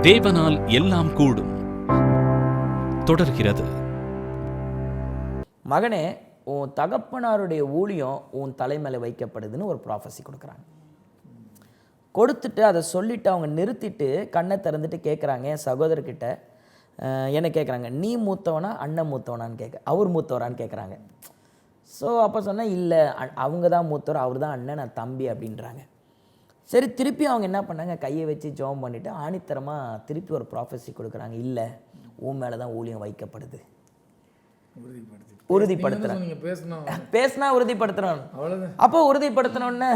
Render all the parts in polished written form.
தேவனால் எல்லாம் கூடும் தொடர்கிறது. மகனே, உன் தகப்பனாருடைய ஊழியம் உன் தலைமையில் வைக்கப்படுதுன்னு ஒரு ப்ராஃபஸி கொடுக்குறாங்க. கொடுத்துட்டு அதை சொல்லிவிட்டு அவங்க நிறுத்திட்டு கண்ணை திறந்துட்டு கேட்குறாங்க என் சகோதரர்கிட்ட, என்ன கேட்குறாங்க, நீ மூத்தவனா அண்ணன் மூத்தவனான்னு அவர் மூத்தவரான்னு கேட்குறாங்க. ஸோ அப்போ சொன்னேன், இல்லை அவங்க தான் மூத்தவர், அவர் தான் அண்ணன், நான் தம்பி அப்படின்றாங்க. சரி, திருப்பி அவங்க என்ன பண்ணாங்க, கையை வச்சு ஜெபம் பண்ணிவிட்டு ஆணித்தரமாக திருப்பி ஒரு ப்ராஃபஸி கொடுக்குறாங்க. இல்லை, உன் மேலே தான் ஊழியம் வைக்கப்படுது. உறுதிப்படுத்துறேன், பேசினா உறுதிப்படுத்துறோம். அப்போ உறுதிப்படுத்தணும்னு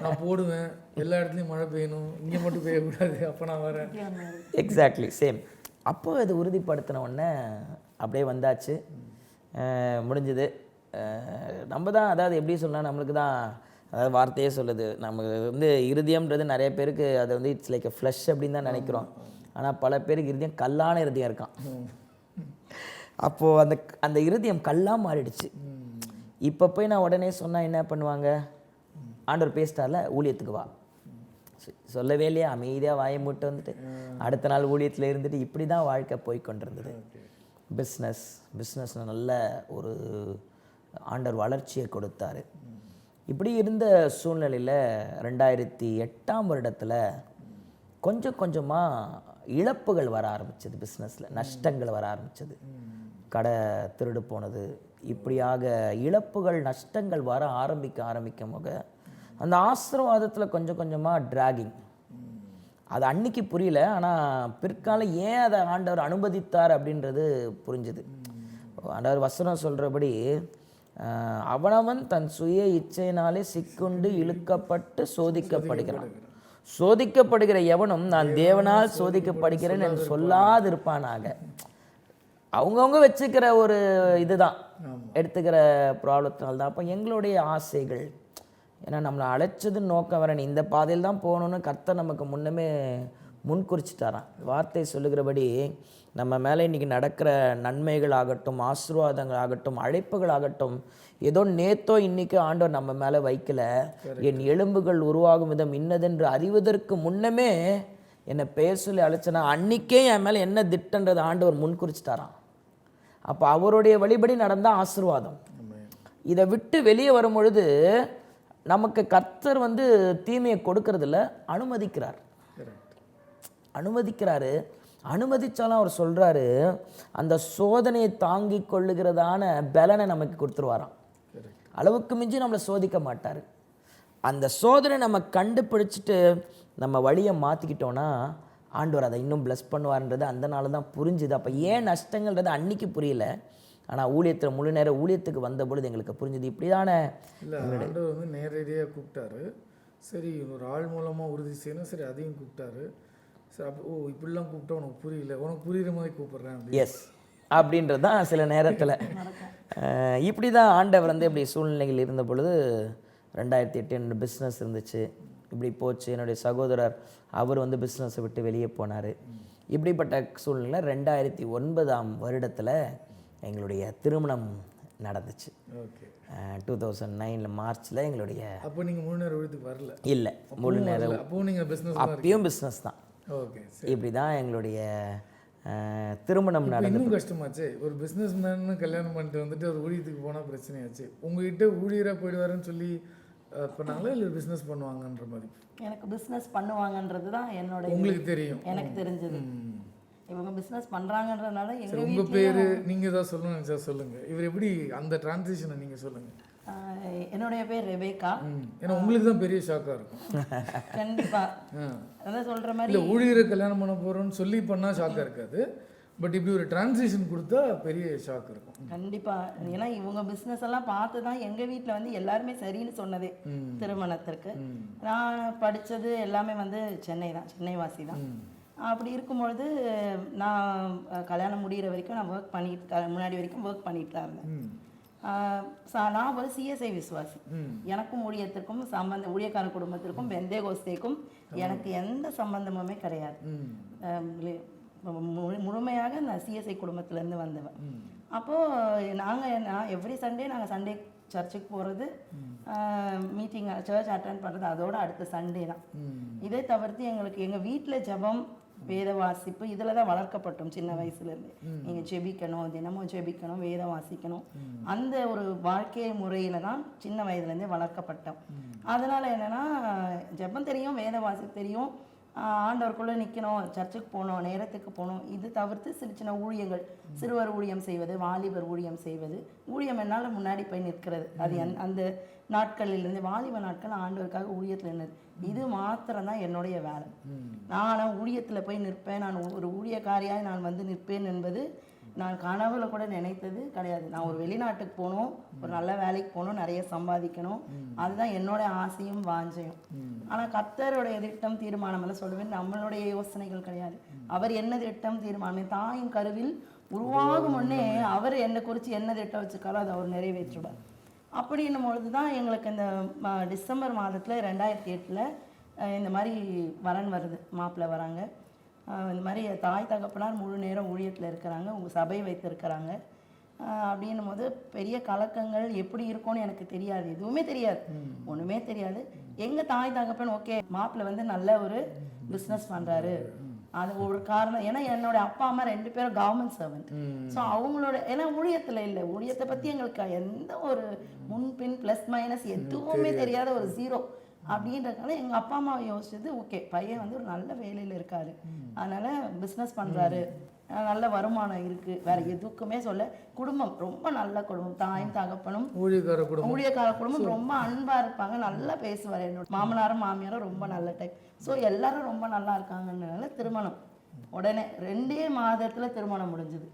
நான் போடுவேன், எல்லா இடத்துலையும் மழை பெய்யணும், இங்கே மட்டும் பெய்யக்கூடாது, அப்போ நான் வரேன். Exactly same. அப்போ அது உறுதிப்படுத்தின உடனே அப்படியே வந்தாச்சு, முடிஞ்சுது. நம்ம தான், அதாவது எப்படி சொன்னால், நம்மளுக்கு தான் அதாவது வார்த்தையே சொல்லுது, நமக்கு இருதயம்ன்றது நிறைய பேருக்கு அது இட்ஸ் லைக் எ ஃப்ளஷ் அப்படின்னு தான் நினைக்கிறோம். ஆனால் பல பேருக்கு இருதயம் கல்லான இருதயம் இருக்கான். அப்போது அந்த இருதயம் கல்லாக மாறிடுச்சு. இப்போ போய் நான் உடனே சொன்னால் என்ன பண்ணுவாங்க, ஆண்டவர் பேசிட்டார்ல, ஊழியத்துக்கு வா, சொல்லவே இல்லையா, அமைதியாக வாயை மூட்டு வந்துட்டு அடுத்த நாள் ஊழியத்தில் இருந்துட்டு இப்படி தான் வாழ்க்கை போய்கொண்டிருந்தது. பிஸ்னஸ் நல்ல ஒரு ஆண்டவர் வளர்ச்சியை கொடுத்தாரு. இப்படி இருந்த சூழ்நிலையில் 2008ஆம் வருடத்தில் கொஞ்சம் கொஞ்சமாக இழப்புகள் வர ஆரம்பிச்சது, பிஸ்னஸில் நஷ்டங்கள் வர ஆரம்பிச்சது, கடை திருடு போனது, இப்படியாக இழப்புகள் நஷ்டங்கள் வர ஆரம்பிக்கும் போக அந்த ஆசீர்வாதத்தில் கொஞ்சம் கொஞ்சமாக டிராகிங். அது அன்னைக்கு புரியல, ஆனால் பிற்காலம் ஏன் அதை ஆண்டவர் அனுமதித்தார் அப்படின்றது புரிஞ்சுது. ஆண்டவர் வசனம் சொல்கிறபடி, அவனவன் தன் சுய இச்சையினாலே சிக்குண்டு இழுக்கப்பட்டு சோதிக்கப்படுகிறான். சோதிக்கப்படுகிற எவனும் நான் தேவனால் சோதிக்கப்படுகிறேன் என்று சொல்லாதிருப்பானாக. அவங்கவுங்க வச்சுக்கிற ஒரு இதுதான், எடுத்துக்கிற ப்ராப்ளத்தினால்தான். அப்போ எங்களுடைய ஆசைகள், ஏன்னா நம்மளை அழைச்சதுன்னு நோக்கம் வரேன், இந்த பாதையில் தான் போகணுன்னு கர்த்தர் நமக்கு முன்னமே முன்குறிச்சிட்டாரான். வார்த்தை சொல்லுகிறபடி நம்ம மேலே இன்றைக்கி நடக்கிற நன்மைகள் ஆகட்டும், ஆசீர்வாதங்கள் ஆகட்டும், அழைப்புகள் ஆகட்டும், ஏதோ நேத்தோ இன்றைக்கோ ஆண்டவர் நம்ம மேலே வைக்கலை. என் எலும்புகள் உருவாகும் விதம் இன்னதென்று அறிவதற்கு முன்னமே என்னை பெயர் சொல்லி அழைச்சனா அன்றைக்கே என் மேலே என்ன திட்டன்றது ஆண்டவர் முன்குறிச்சிட்டாரான். அப்போ அவருடைய வழிபடி நடந்தால் ஆசீர்வாதம். இதை விட்டு வெளியே வரும் பொழுது நமக்கு கர்த்தர் தீமையை கொடுக்கறதில்ல, அனுமதிக்கிறாரு. அனுமதிச்சாலும் அவர் சொல்கிறாரு, அந்த சோதனையை தாங்கி கொள்ளுகிறதான பலனை நமக்கு கொடுத்துருவாராம். அளவுக்கு மிஞ்சி நம்மளை சோதிக்க மாட்டார். அந்த சோதனை நம்ம கண்டுபிடிச்சிட்டு நம்ம வழியை மாற்றிக்கிட்டோன்னா ஆண்டவர் அதை இன்னும் பிளஸ் பண்ணுவார்ன்றது அந்த நாள் தான் புரிஞ்சுது. அப்போ ஏன் நஷ்டங்கள்ன்றது அன்றைக்கி புரியல, ஆனால் ஊழியத்தில் முழு நேரம் ஊழியத்துக்கு வந்த பொழுது எங்களுக்கு புரிஞ்சுது. இப்படி தானே இல்லை, ஆண்டவர் நேரடியாக கூப்பிட்டாரு. சரி, ஒரு ஆள் மூலமாக உறுதி செய்யணும், சரி அதையும் கூப்பிட்டாரு. சரி, அப்போ இப்படிலாம் கூப்பிட்டா உனக்கு புரியல, உனக்கு புரிகிற மாதிரி கூப்பிட்றேன். எஸ் அப்படின்றது தான் சில நேரத்தில் இப்படி தான் ஆண்டவர் இப்படி சூழ்நிலைகள் இருந்த பொழுது 2008 என்னோடய பிஸ்னஸ் இருந்துச்சு, இப்படி போச்சு. என்னுடைய சகோதரர் அவர் பிஸ்னஸை விட்டு வெளியே போனார். இப்படிப்பட்ட சூழ்நிலை 2009ஆம் வருடத்தில் எங்களுடைய திருமணம் நடந்துச்சு. 2009 மார்ச்சில் எங்களுடைய. அப்போ நீங்கள் முழு நேரம் வீட்டுக்கு வரல? இல்லை, முழு நேரம் அப்பயும் பிஸ்னஸ் தான். இப்படி தான் எங்களுடைய திருமணம் நடந்தது. இன்னும் கஷ்டமாச்சு, ஒரு பிஸ்னஸ் மேன் கல்யாணம் பண்ணிட்டு ஒரு ஊழியத்துக்கு போனால் பிரச்சனையாச்சு. உங்ககிட்ட ஊழியராக போயிடுவாருன்னு சொல்லி பண்ணாங்களா, இல்லை பிஸ்னஸ் பண்ணுவாங்கன்ற மாதிரி? எனக்கு பிஸ்னஸ் பண்ணுவாங்கன்றது தான் என்னோட, உங்களுக்கு தெரியும், எனக்கு தெரிஞ்சது. இவங்க பிஸ்னஸ் பண்ணுறாங்கன்றதுனால உங்கள் பேர் நீங்கள் தான் சொல்லணும்னு நினச்சா சொல்லுங்கள். இவர் எப்படி அந்த டிரான்சிஷனை நீங்கள் சொல்லுங்கள். என்னுடைய பேர் ரெபேக்கா. ஏன்னா உங்களுக்கு தான் பெரிய ஷாக்காக இருக்கும். கண்டிப்பாக அதான் சொல்கிற மாதிரி, இல்லை ஊழியரை கல்யாணம் பண்ண போகிறோன்னு சொல்லி பண்ணால் ஷாக்காக இருக்காது, பட் இப்படி ஒரு டிரான்சிஷன் கொடுத்தா பெரிய ஷாக் இருக்கும். கண்டிப்பாக. ஏன்னா இவங்க பிஸ்னஸ் எல்லாம் பார்த்து தான் எங்கள் வீட்டில் எல்லாருமே சரின்னு சொன்னதே திருமணத்திற்கு. நான் படித்தது எல்லாமே சென்னை தான், சென்னை வாசி தான். அப்படி இருக்கும்பொழுது நான் கல்யாணம் முடிகிற வரைக்கும் நான் முன்னாடி வரைக்கும் ஒர்க் பண்ணிட்டு தான் இருந்தேன். நான் ஒரு சிஎஸ்ஐ விசுவாசி. எனக்கும் ஊழியத்திற்கும் ஊழியக்கார குடும்பத்திற்கும் பெந்தேகோஸ்தேக்கும் எனக்கு எந்த சம்பந்தமுமே கிடையாது. முழுமையாக நான் சிஎஸ்ஐ குடும்பத்திலேருந்து வந்தவன். அப்போது நான் எவ்ரி சண்டே நாங்கள் சண்டே சர்ச்சுக்கு போகிறது, மீட்டிங் சர்ச் அட்டெண்ட் பண்ணுறது, அதோட அடுத்த சண்டே தான். இதை தவிர்த்து எங்களுக்கு எங்கள் வீட்டில் ஜெபம் வேத வாசிப்பு இதில் தான் வளர்க்கப்பட்டோம் சின்ன வயசுலேருந்து. நீங்கள் ஜெபிக்கணும், தினமும் ஜெபிக்கணும், வேதம் வாசிக்கணும், அந்த ஒரு வாழ்க்கை முறையில் தான் சின்ன வயதுலேருந்தே வளர்க்கப்பட்டோம். அதனால் என்னென்னா ஜெபம் தெரியும், வேத வாசிப்பு தெரியும், ஆண்டவருக்குள்ளே நிற்கணும், சர்ச்சுக்கு போகணும், நேரத்துக்கு போகணும். இது தவிர்த்து சின்ன சின்ன ஊழியங்கள், சிறுவர் ஊழியம் செய்வது, வாலிபர் ஊழியம் செய்வது. ஊழியம் என்னால் முன்னாடி போய் நிற்கிறது. அது அந்த நாட்களிலிருந்து வாலிப நாட்கள் ஆண்டவருக்காக ஊழியத்தில் இருந்தது. இது மாத்திரம்தான் என்னுடைய வேலை. நான் ஊழியத்தில் போய் நிற்பேன், நான் ஒரு ஊழியக்காரியாக நான் வந்து நிற்பேன் என்பது நான் கனவுல கூட நினைத்தது கிடையாது. நான் ஒரு வெளிநாட்டுக்கு போகணும், ஒரு நல்ல வேலைக்கு போகணும், நிறைய சம்பாதிக்கணும், அதுதான் என்னோட ஆசையும் வாஞ்சையும். ஆனால் கர்த்தருடைய திட்டம் தீர்மானம் எல்லாம் சொல்லுவேன், நம்மளுடைய யோசனைகள் கிடையாது. அவர் என்ன திட்டம் தீர்மானம், தாயின் கருவில் உருவாகும் முன்னே அவர் என்னை குறித்து என்ன திட்டம் வச்சுக்காரோ அதை அவர் நிறைவேற்றுவார். அப்படின்னும் பொழுது தான் எங்களுக்கு இந்த டிசம்பர் மாதத்தில் 2008 இந்த மாதிரி வரன் வருது, மாப்பிள்ளை வராங்க. இந்த மாதிரி தாய் தகப்பனார் முழு நேரம் ஊழியத்தில் இருக்கிறாங்க, உங்கள் சபை வைத்திருக்கிறாங்க. அப்படின்னும் போது பெரிய கலக்கங்கள் எப்படி இருக்கும்னு எனக்கு தெரியாது, எதுவுமே தெரியாது, ஒன்றுமே தெரியாது. எங்கள் தாய் தகப்பன் ஓகே மாப்பிள்ளை வந்து நல்ல ஒரு பிஸ்னஸ் பண்ணுறாரு, அது ஒரு காரணம். ஏன்னா என்னோட அப்பா அம்மா 2 பேரும் கவர்மெண்ட் சர்வெண்ட். ஸோ அவங்களோட ஏன்னா ஊழியத்தில் இல்லை, ஊழியத்தை பற்றி எங்களுக்கு எந்த ஒரு முன்பின் ப்ளஸ் மைனஸ் எதுவுமே தெரியாத ஒரு 0 அப்படின்றதுனால எங்கள் அப்பா அம்மா யோசிச்சது ஓகே பையன் வந்து ஒரு நல்ல வேலையில் இருக்காரு, அதனால் பிஸ்னஸ் பண்ணுறாரு, நல்ல வருமானம் இருக்குது, வேறு எதுக்குமே சொல்ல. குடும்பம் ரொம்ப நல்ல குடும்பம், தாயும் தகப்பனும் ஊழியக்கார குடும்பம், ரொம்ப அன்பாக இருப்பாங்க, நல்லா பேசுவார். என்னோட மாமனாரும் மாமியாரும் ரொம்ப நல்ல டைப். ஸோ எல்லாரும் ரொம்ப நல்லா இருக்காங்கன்றதுனால திருமணம் உடனே 2 மாதத்தில் திருமணம் முடிஞ்சுது.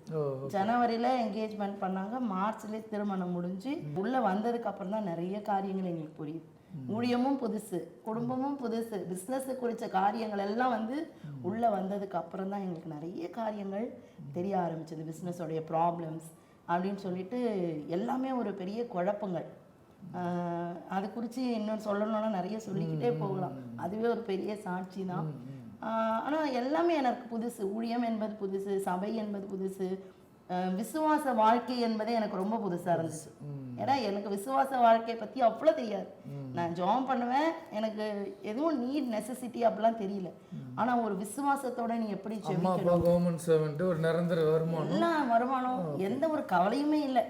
ஜனவரியில் என்கேஜ்மெண்ட் பண்ணாங்க, மார்ச்லேயே திருமணம் முடிஞ்சு உள்ளே வந்ததுக்கு அப்புறம் தான் நிறைய காரியங்கள் எங்களுக்கு புரியுது. ஊழியமும் புதுசு, குடும்பமும் புதுசு, பிஸ்னஸ் குறித்த காரியங்கள் எல்லாம் வந்து உள்ளே வந்ததுக்கு அப்புறம் தான் எங்களுக்கு நிறைய காரியங்கள் தெரிய ஆரம்பிச்சது. பிஸ்னஸோடைய ப்ராப்ளம்ஸ் அப்படின்னு சொல்லிட்டு எல்லாமே ஒரு பெரிய குழப்பங்கள். அது குறித்து இன்னொன்று சொல்லணும்னா நிறைய சொல்லிக்கிட்டே போகலாம், அதுவே ஒரு பெரிய சாட்சி தான். ஆனால் எல்லாமே எனக்கு புதுசு, ஊழியம் என்பது புதுசு, சபை என்பது புதுசு, விசுவாச வாழ்க்கை என்பதே எனக்கு ரொம்ப புதுசாக இருந்துச்சு. ஏன்னா எனக்கு விசுவாச வாழ்க்கையை பற்றி அவ்வளோ தெரியாது. நான் ஜாம் பண்ணுவேன், எனக்கு எதுவும் நீட் நெசசிட்டி அப்படிலாம் தெரியல. ஆனால் ஒரு விசுவாசத்தோட நீ எப்படி வருமானம் எந்த ஒரு கவலையுமே இல்லை.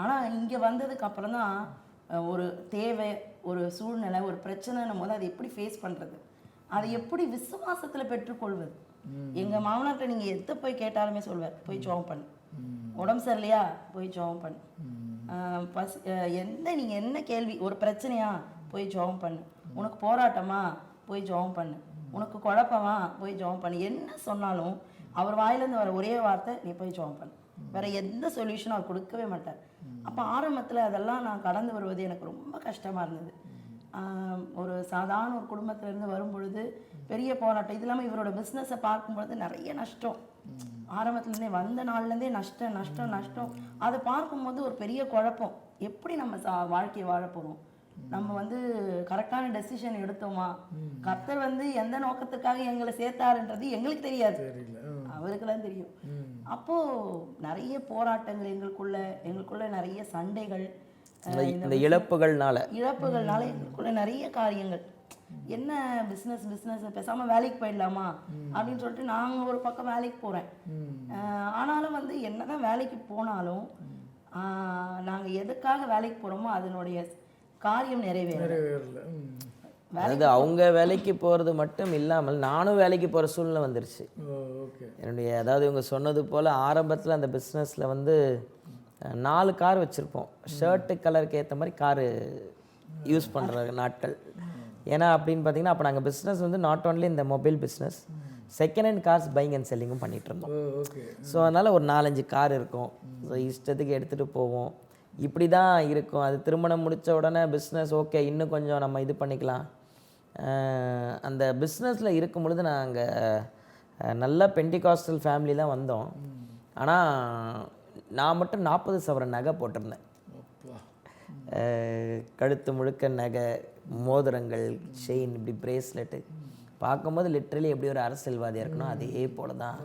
ஆனால் இங்கே வந்ததுக்கு அப்புறம் தான் ஒரு தேவை, ஒரு சூழ்நிலை, ஒரு பிரச்சனைன்னும் போது அதை எப்படி ஃபேஸ் பண்ணுறது, அதை எப்படி விசுவாசத்தில் பெற்றுக்கொள்வது. எங்கள் மாமனார்கிட்ட நீங்கள் எதை போய் கேட்டாலுமே சொல்வார், போய் ஜெபம் பண்ணு, உடம்பு சரியில்லையா போய் ஜெபம் பண்ணு, நீங்கள் என்ன கேள்வி, ஒரு பிரச்சனையா போய் ஜெபம் பண்ணு, உனக்கு போராட்டமா போய் ஜெபம் பண்ணு, உனக்கு குழப்பமா போய் ஜெபம் பண்ணு. என்ன சொன்னாலும் அவர் வாயிலேருந்து வர ஒரே வார்த்தை நீ போய் ஜெபம் பண்ணு, வேற எந்த சொல்யூஷனும் அவர் கொடுக்கவே மாட்டார். அப்போ ஆரம்பத்தில் அதெல்லாம் நான் கடந்து வருவது எனக்கு ரொம்ப கஷ்டமாக இருந்தது. ஒரு சாதாரண ஒரு குடும்பத்திலேருந்து வரும் பொழுது பெரிய போராட்டம், இது இல்லாமல் இவரோட பிஸ்னஸை பார்க்கும்பொழுது நிறைய நஷ்டம், ஆரம்பத்துலேருந்தே வந்த நாள்லேருந்தே நஷ்டம் நஷ்டம் நஷ்டம். அதை பார்க்கும்போது ஒரு பெரிய குழப்பம், எப்படி நம்ம வாழ்க்கையை வாழ போகிறோம், நம்ம வந்து கரெக்டான டெசிஷன் எடுத்தோமா, கர்த்தர் வந்து எந்த நோக்கத்துக்காக எங்களை சேர்த்தாருன்றது எங்களுக்கு தெரியாது, அவருக்கெல்லாம் தெரியும். அப்போது நிறைய போராட்டங்கள் எங்களுக்குள்ள நிறைய சண்டைகள், இந்த இழப்புகள்னால எங்களுக்குள்ள நிறைய காரியங்கள். என்ன பிஸ்னஸ் பேசாமல் வேலைக்கு போயிடலாமா அப்படின்னு சொல்லிட்டு நாங்கள் ஒரு பக்கம் வேலைக்கு போகிறேன். ஆனாலும் வந்து என்னதான் வேலைக்கு போனாலும் நாங்கள் எதுக்காக வேலைக்கு போகிறோமோ அதனுடைய காரியம் நிறைவேறல. அதாவது அவங்க வேலைக்கு போகிறது மட்டும் இல்லாமல் நானும் வேலைக்கு போகிற சூழ்நிலை வந்துருச்சு என்னுடைய. அதாவது இவங்க சொன்னது போல் ஆரம்பத்தில் அந்த பிஸ்னஸில் வந்து 4 கார் வச்சுருப்போம், ஷர்ட்டு கலருக்கு ஏற்ற மாதிரி காரு யூஸ் பண்ணுற நாட்கள். ஏன்னா அப்படின்னு பார்த்தீங்கன்னா அப்போ நாங்கள் பிஸ்னஸ் வந்து நாட் ஓன்லி இந்த mobile business, second hand cars buying and செல்லிங்கும் பண்ணிகிட்டு இருந்தோம். ஸோ அதனால் ஒரு 4-5 கார் இருக்கும், ஸோ இஷ்டத்துக்கு எடுத்துகிட்டு போவோம், இப்படி தான் இருக்கும். அது திருமணம் முடித்த உடனே பிஸ்னஸ் ஓகே இன்னும் கொஞ்சம் நம்ம இது பண்ணிக்கலாம். அந்த பிஸ்னஸில் இருக்கும் பொழுது நாங்கள் நல்ல பெண்டிகாஸ்டல் ஃபேமிலி தான் வந்தோம். ஆனால் நான் மட்டும் 40 சவரன் நகை போட்டிருந்தேன், கழுத்து முழுக்க நகை, மோதிரங்கள், செயின், இப்படி பிரேஸ்லெட்டு. பார்க்கும்போது லிட்ரலி எப்படி ஒரு அரசியல்வாதியாக இருக்கணும் அதே போல தான்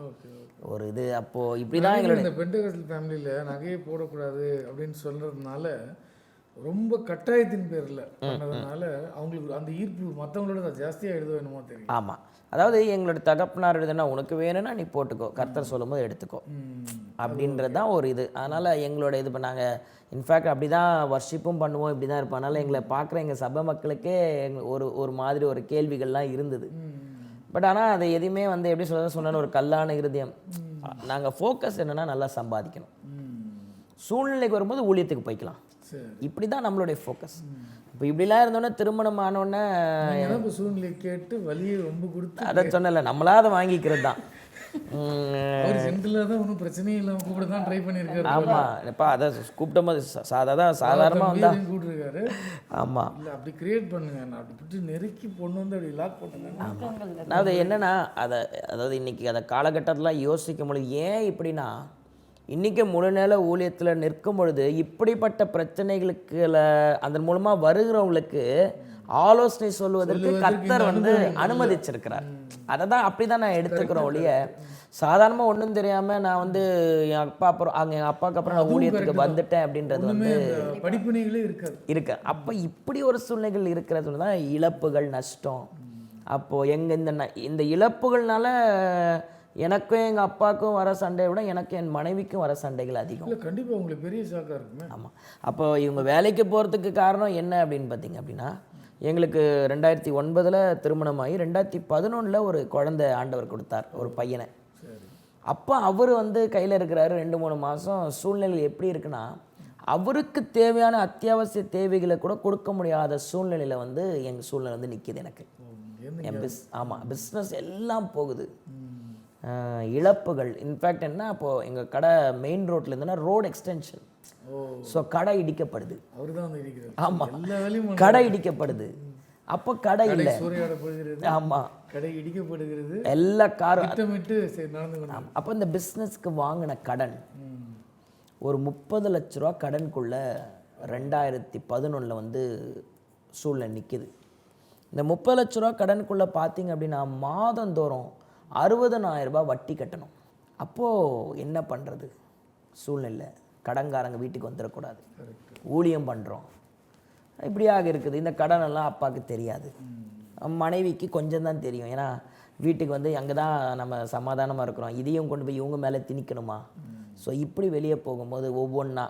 ஒரு இது. அப்போது இப்படி தான் எங்களோட பெண்டிகாஸ்டல் ஃபேமிலியில் நகையை போடக்கூடாது அப்படின்னு சொல்கிறதுனால ரொம்ப கட்டாயத்தின் பேரில் பண்ணதுனால அவங்களுக்கு அந்த ஈர்ப்பு மற்றவங்களோட ஜாஸ்தியாக எழுத வேணுமோ தெரியும். ஆமாம், அதாவது எங்களோட தகப்பனார் எழுதுனா உனக்கு வேணும்னா நீ போட்டுக்கோ, கர்த்தர் சொல்லும்போது எடுத்துக்கோ அப்படின்றது தான் ஒரு இது. அதனால் எங்களோட இது இப்போ நாங்கள் இன்ஃபேக்ட் அப்படி தான் வர்ஷிப்பும் பண்ணுவோம், இப்படி தான் இருப்போம். அதனால் எங்களை பார்க்குற எங்கள் சபை மக்களுக்கே ஒரு மாதிரி ஒரு கேள்விகள்லாம் இருந்தது. பட் ஆனால் அதை எதுவுமே வந்து எப்படி சொன்னாலும் ஒரு கல்லான இருதயம். நாங்கள் ஃபோக்கஸ் என்னென்னா நல்லா சம்பாதிக்கணும், சூழ்நிலைக்கு வரும்போது ஊழியத்துக்கு போய்க்கலாம், இப்படி தான் நம்மளுடைய ஃபோக்கஸ். இப்போ இப்படிலாம் இருந்தோன்னே திருமணம் ஆனோடனே சூழ்நிலை கேட்டு வழியை ரொம்ப கொடுத்து அதை சொன்னல நம்மளா அதை வாங்கிக்கிறது தான். அவர் சென்ட்ரலாக தான் ஒன்றும் பிரச்சனையும் இல்லாமல் கூப்பிட தான் ட்ரை பண்ணியிருக்காரு. ஆமாம் இப்போ அதை கூப்பிடும் போது சாதாரணமாக வந்தா கூப்பிட்டுருக்காரு. ஆமாம் இல்லை அப்படி கிரியேட் பண்ணுங்க, நான் அப்படி பிடிச்சி நெருக்கி பொண்ணு வந்து அப்படி லாக் போட்டுங்க. அதாவது என்னென்னா அதாவது இன்றைக்கி அதை காலகட்டத்தில் யோசிக்க முடியும். ஏன் இப்படின்னா இன்றைக்கி முழு நேர ஊழியத்தில் நிற்கும் பொழுது இப்படிப்பட்ட பிரச்சனைகளுக்கு அதன் மூலமாக வருகிறவங்களுக்கு ஆலோசனை சொல்வதற்கு கர்த்தர் வந்து அனுமதிச்சிருக்கிறார். அதை தான் அப்படி தான் நான் எடுத்துக்கிறோம் ஒழிய சாதாரணமாக ஒன்றும் தெரியாமல் நான் வந்து என் அப்பா அப்புறம் எங்கள் அப்பாவுக்கு அப்புறம் நான் ஊழியத்துக்கு வந்துட்டேன் அப்படின்றது வந்து படிப்பினைகளே இருக்கு. அப்போ இப்படி ஒரு சூழ்நிலைகள் இருக்கிறது தான் இழப்புகள், நஷ்டம். அப்போது இந்த இழப்புகள்னால எனக்கும் எங்கள் அப்பாவுக்கும் வர சண்டையை விட எனக்கு என் மனைவிக்கும் வர சண்டைகள் அதிகம். இல்லை கண்டிப்பாக உங்களுக்கு பெரிய ஷாக்காக இருக்குமே. ஆமாம். அப்போ இவங்க வேலைக்கு போகிறதுக்கு காரணம் என்ன அப்படின்னு பார்த்தீங்க அப்படின்னா, எங்களுக்கு 2009 திருமணமாகி 2011 ஒரு குழந்தை ஆண்டவர் கொடுத்தார், ஒரு பையனை. அப்போ அவர் வந்து கையில் இருக்கிறாரு 2-3 மாதம். சூழ்நிலை எப்படி இருக்குன்னா அவருக்கு தேவையான அத்தியாவசிய தேவைகளை கூட கொடுக்க முடியாத சூழ்நிலையில் வந்து எங்கள் சூழ்நிலை வந்து நிற்கிது எனக்கு. என் பிஸ்னஸ் எல்லாம் போகுது, இழப்புகள். இன்ஃபேக்ட் என்ன, அப்போது எங்கள் கடை மெயின் ரோட்டில் இருந்ததுன்னா ரோடு எக்ஸ்டென்ஷன், ஸோ கடை இடிக்கப்படுது. ஆமாம், கடை இடிக்கப்படுது. அப்போ கடை இல்லை, ஆமாம், கடை இடிக்கப்படுகிறது, எல்லா காரும். அப்போ இந்த பிஸ்னஸ்க்கு வாங்கின கடன் ஒரு 30 லட்ச ரூபா கடனுக்குள்ளே 2011 வந்து சூழ்நிலை நிற்கிது. இந்த 30 லட்ச ரூபா கடனுக்குள்ளே பார்த்தீங்க அப்படின்னா மாதந்தோறும் 60,000 ரூபாய் வட்டி கட்டணும். அப்போது என்ன பண்ணுறது, சூழ்நிலை கடன்காரங்க வீட்டுக்கு வந்துடக்கூடாது, ஊழியம் பண்ணுறோம், இப்படியாக இருக்குது. இந்த கடனெல்லாம் அப்பாவுக்கு தெரியாது, மனைவிக்கு கொஞ்சம் தான் தெரியும். ஏன்னா வீட்டுக்கு வந்து அங்கே தான் நம்ம சமாதானமாக இருக்கிறோம், இதையும் கொண்டு போய் இவங்க மேலே திணிக்கணுமா. ஸோ இப்படி வெளியே போகும்போது ஒவ்வொன்றா,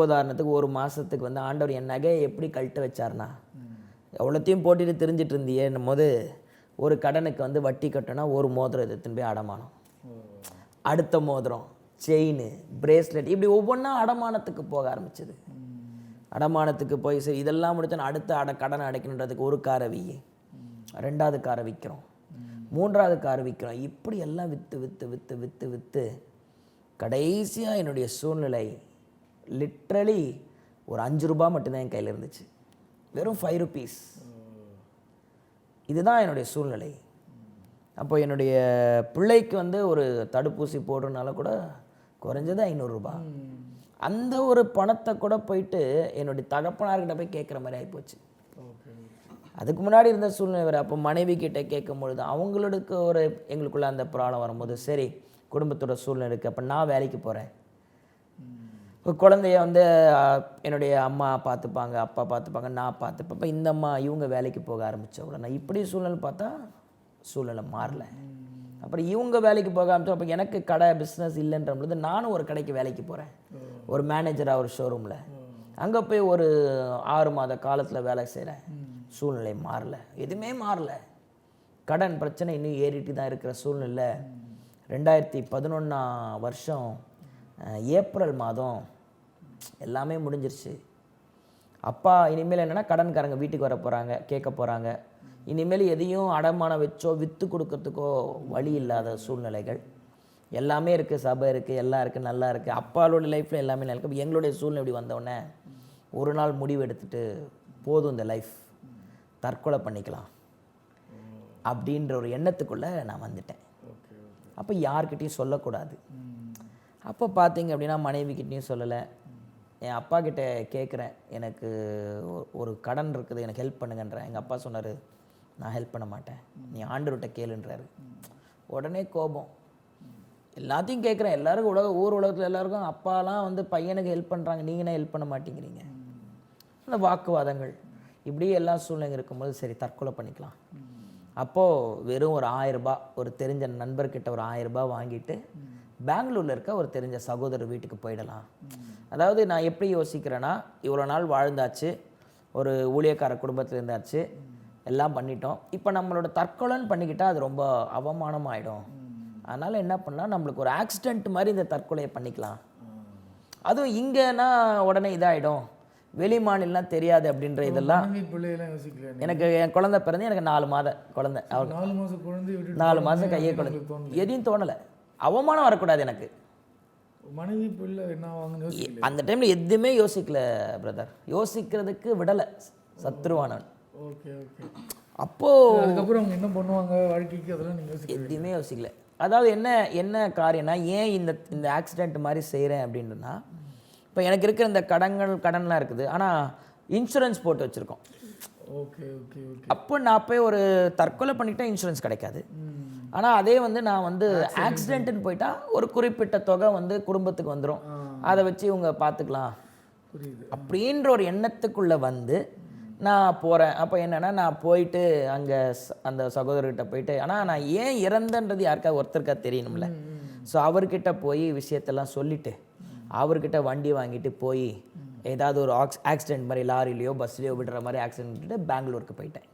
உதாரணத்துக்கு ஒரு மாதத்துக்கு வந்து ஆண்டவர் என் நகையை எப்படி கழட்ட வச்சார்னா, எவ்வளோத்தையும் போட்டுட்டு தெரிஞ்சிட்டு இருந்தியேன்னும் போது ஒரு கடனுக்கு வந்து வட்டி கட்டினா ஒரு மோதிரம் எடுத்துன்னு போய் அடமானம், அடுத்த மோதிரம், செயின், பிரேஸ்லெட், இப்படி ஒவ்வொன்றா அடமானத்துக்கு போக ஆரம்பிச்சது. அடமானத்துக்கு போய் சரி இதெல்லாம் முடிச்சோன்னா அடுத்த கடனை அடைக்கணுன்றதுக்கு ஒரு காரை வி, 2வது காரை விற்கிறோம், 3வது காரை விற்கிறோம். இப்படி எல்லாம் விற்று விற்று விற்று விற்று விற்று கடைசியாக என்னுடைய சூழ்நிலை லிட்ரலி ஒரு 5 ரூபாய் மட்டும்தான் என் கையில் இருந்துச்சு, வெறும் 5 rupees. இதுதான் என்னுடைய சூழ்நிலை. அப்போ என்னுடைய பிள்ளைக்கு வந்து ஒரு தடுப்பூசி போடுறதுனால கூட குறைஞ்சது 500 ரூபாய். அந்த ஒரு பணத்தை கூட போயிட்டு என்னுடைய தகப்பனார்கிட்ட போய் கேட்குற மாதிரி ஆகிப்போச்சு. அதுக்கு முன்னாடி இருந்த சூழ்நிலை வேறு. அப்போ மனைவி கிட்டே கேட்கும் பொழுது அவங்களுக்கு ஒரு எங்களுக்குள்ள அந்த ப்ராப்ளம் வரும்போது சரி குடும்பத்தோட சூழ்நிலை இருக்குது, அப்போ நான் வேலைக்கு போகிறேன், குழந்தைய வந்து என்னுடைய அம்மா பார்த்துப்பாங்க, அப்பா பார்த்துப்பாங்க, நான் பார்த்துப்பேன். இப்போ இந்த அம்மா இவங்க வேலைக்கு போக ஆரம்பித்த உடனே இப்படி சூழ்நிலை பார்த்தா சூழ்நிலை மாறல. அப்புறம் இவங்க வேலைக்கு போக ஆரம்பித்தோம். அப்போ எனக்கு கடை பிஸ்னஸ் இல்லைன்ற பொழுது நானும் ஒரு கடைக்கு வேலைக்கு போகிறேன், ஒரு மேனேஜராக ஒரு ஷோரூமில். அங்கே போய் ஒரு 6 மாத காலத்தில் வேலை செய்கிறேன். சூழ்நிலை மாறல, எதுவுமே மாறல. கடன் பிரச்சனை இன்னும் ஏறிட்டு தான் இருக்கிற சூழ்நிலை. 2011 ஏப்ரல் மாதம் எல்லாமே முடிஞ்சிருச்சு. அப்பா இனிமேல் என்னென்னா கடன்காரங்க வீட்டுக்கு வர போகிறாங்க, கேட்க போகிறாங்க. இனிமேல் எதையும் அடமானம் வச்சோ விற்று கொடுக்கறதுக்கோ வழி இல்லாத சூழ்நிலைகள் எல்லாமே இருக்குது. சபை இருக்குது, எல்லாம் இருக்குது, நல்லா இருக்குது. அப்பாவோட லைஃப்பில் எல்லாமே நல்லா இருக்குது. எங்களுடைய சூழ்நிலை இப்படி வந்தோடனே ஒரு நாள் முடிவு எடுத்துகிட்டு போதும் இந்த லைஃப், தற்கொலை பண்ணிக்கலாம் அப்படின்ற ஒரு எண்ணத்துக்குள்ளே நான் வந்துட்டேன். அப்போ யார்கிட்டையும் சொல்லக்கூடாது. அப்போ பார்த்தீங்க அப்படின்னா மனைவிக்கிட்டையும் சொல்லலை. என் அப்பா கிட்டே கேட்குறேன், எனக்கு ஒரு கடன் இருக்குது, எனக்கு ஹெல்ப் பண்ணுங்கன்றேன். எங்கள் அப்பா சொன்னார், நான் ஹெல்ப் பண்ண மாட்டேன், நீ ஆண்டவர்கிட்ட கேளுன்றாரு. உடனே கோபம். எல்லாத்தையும் கேட்குறேன், எல்லாருக்கும் ஊர் உலகத்தில் எல்லாருக்கும் அப்பாலாம் வந்து பையனுக்கு ஹெல்ப் பண்ணுறாங்க, நீங்கள்னா ஹெல்ப் பண்ண மாட்டேங்கிறீங்க. அந்த வாக்குவாதங்கள் இப்படி எல்லா சூழ்நிலை இருக்கும்போது சரி தற்கொலை பண்ணிக்கலாம் அப்போது வெறும் ஒரு 1000 ரூபாய் ஒரு தெரிஞ்ச நண்பர்கிட்ட ஒரு 1000 ரூபாய் வாங்கிட்டு பெங்களூரில் இருக்க ஒரு தெரிஞ்ச சகோதரர் வீட்டுக்கு போயிடலாம். அதாவது நான் எப்படி யோசிக்கிறேன்னா, இவ்வளோ நாள் வாழ்ந்தாச்சு, ஒரு ஊழியக்கார குடும்பத்தில் இருந்தாச்சு, எல்லாம் பண்ணிட்டோம். இப்போ நம்மளோட தற்கொலைன்னு பண்ணிக்கிட்டால் அது ரொம்ப அவமானமாயிடும். அதனால் என்ன பண்ணால் நம்மளுக்கு ஒரு ஆக்சிடெண்ட் மாதிரி இந்த தற்கொலையை பண்ணிக்கலாம். அதுவும் இங்கேனா உடனே இதாகிடும், வெளி மாநிலம் தெரியாது அப்படின்ற இதெல்லாம். பிள்ளையெல்லாம் யோசிக்கல. எனக்கு என் குழந்தை பிறந்து எனக்கு 4 மாத குழந்தை, அவள் 4 மாதம் குழந்தை 4 மாதம் கையை குழந்தை, எதையும் தோணலை. அவமானம் வரக்கூடாது எனக்கு. மனைவி பிள்ளை என்ன ஆவாங்கன்னு யோசிக்கல. அந்த டைமில் எதுவுமே யோசிக்கல பிரதர், யோசிக்கிறதுக்கு விடலை சத்ருவானவன். Okay okay. அப்போது அதுக்கப்புறம் அவங்க என்ன பண்ணுவாங்க வாழ்க்கைக்கு, அதெல்லாம் நீங்கள் யோசிக்க எதுவுமே யோசிக்கல. அதாவது என்ன காரியம்னா, ஏன் இந்த ஆக்சிடெண்ட் மாதிரி செய்கிறேன் அப்படின்னா, இப்போ எனக்கு இருக்கிற இந்த கடன்லாம் இருக்குது, ஆனால் இன்சூரன்ஸ் போட்டு வச்சுருக்கோம். Okay okay okay. அப்போ நான் போய் ஒரு தற்கொலை பண்ணிக்கிட்டால் இன்சூரன்ஸ் கிடைக்காது. ஆனால் அதே நான் ஆக்சிடென்ட்டுன்னு போயிட்டா ஒரு குறிப்பிட்ட தொகை குடும்பத்துக்கு வந்துடும், அதை வச்சு இவங்க பார்த்துக்கலாம் அப்படின்ற ஒரு எண்ணத்துக்குள்ளே நான் போகிறேன். அப்போ என்னென்னா, நான் போயிட்டு அங்கே அந்த சகோதரர்கிட்ட போயிட்டு, ஆனால் நான் ஏன் இறந்தன்றது யாருக்காவது ஒருத்தருக்கா தெரியணும்ல. ஸோ அவர்கிட்ட போய் விஷயத்தெல்லாம் சொல்லிவிட்டு அவர்கிட்ட வண்டி வாங்கிட்டு போய் ஏதாவது ஒரு ஆக்சிடென்ட் மாதிரி லாரிலையோ பஸ்லையோ விடுற மாதிரி ஆக்சிடென்ட் பெங்களூருக்கு போயிட்டேன்.